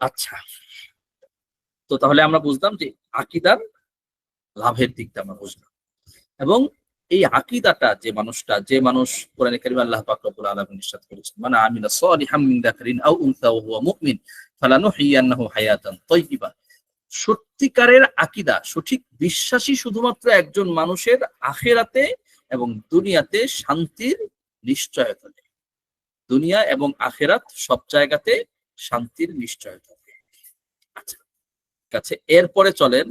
আচ্ছা, তো তাহলে আমরা বুঝলাম যে আকীদার লাভের দিকটা আমরা বুঝলাম, এবং এই আকীদাটা যে মানুষ কোরআনে কারিমে আল্লাহ পাক রব্বুল আলামিন ইরশাদ করেছেন, মান আমিলা সালিহাম মিন যাকারিন আও উনসা ওয়া হুয়া মুমিন ফালানুহয়িয়ান্নাহু হায়াতান তাইয়্যিবা। সত্যিকারের আকীদা, সঠিক বিশ্বাসী শুধুমাত্র একজন মানুষের আখিরাতে এবং দুনিয়াতে শান্তির নিশ্চয়তা দেয়। দুনিয়া এবং আখিরাত সব জায়গাতে শান্তির নিশ্চয়তা দেয়। আচ্ছা, ঠিক আছে, এরপরে চলেন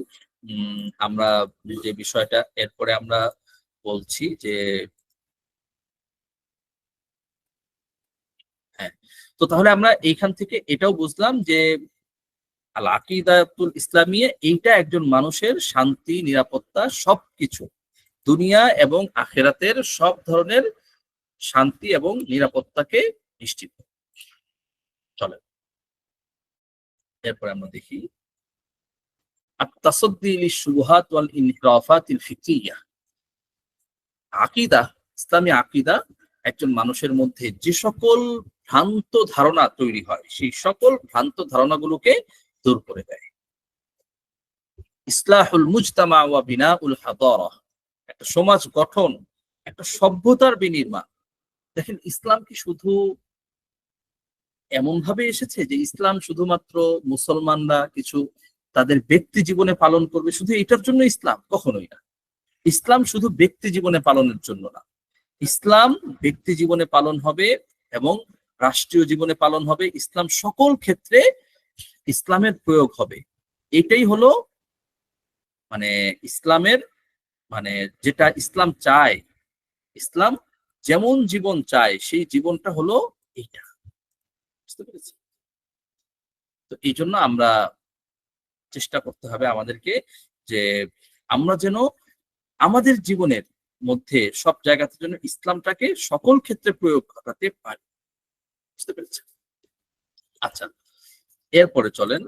আমরা যে বিষয়টা এরপরে আমরা বলছি যে হ্যাঁ, তো তাহলে আমরা এইখান থেকে এটাও বুঝলাম যে আল আকিদাতুল ইসলামিয়া এইটা একজন মানুষের শান্তি, নিরাপত্তা সবকিছু, দুনিয়া এবং আখেরাতের সব ধরনের শান্তি এবং নিরাপত্তাকে নিশ্চিত। চলে এরপরে আমরা দেখি আত-তাসাদ্দি লিশ-শুবহাত ওয়াল ইনহিরাফাতিল ফিকরিয়্যা। আকীদা, ইসলামী আকীদা একজন মানুষের মধ্যে যে সকল ভ্রান্ত ধারণা তৈরি হয় সেই সকল ভ্রান্ত ধারণাগুলোকে দূর করে দেয়। ইসলাহুল মুজতামা ওয়া বিনাউল হাদারা, একটা সমাজ গঠন, একটা সভ্যতার বিনির্মাণ। দেখেন, ইসলাম কি শুধু এমন ভাবে এসেছে যে ইসলাম শুধুমাত্র মুসলমানরা কিছু তাদের ব্যক্তি জীবনে পালন করবে শুধু এটার জন্য ইসলাম? কখনোই না। ইসলাম শুধু ব্যক্তি জীবনে পালনের জন্য না, ইসলাম ব্যক্তি জীবনে পালন হবে এবং রাষ্ট্রীয় জীবনে পালন হবে। ইসলাম সকল ক্ষেত্রে ইসলামের প্রয়োগ হবে। এটাই হলো মানে ইসলামের মানে যেটা ইসলাম চায়, ইসলাম যেমন জীবন চায় সেই জীবনটা হলো এইটা। বুঝতে পেরেছি? তো এই জন্য আমরা চেষ্টা করতে হবে আমাদেরকে যে আমরা যেন আমাদের জীবনের মধ্যে সব জায়গাতে যেন ইসলামটাকে সকল ক্ষেত্রে প্রয়োগ ঘটাতে পারি। বুঝতে পেরেছেন? আচ্ছা, এরপরে চলেন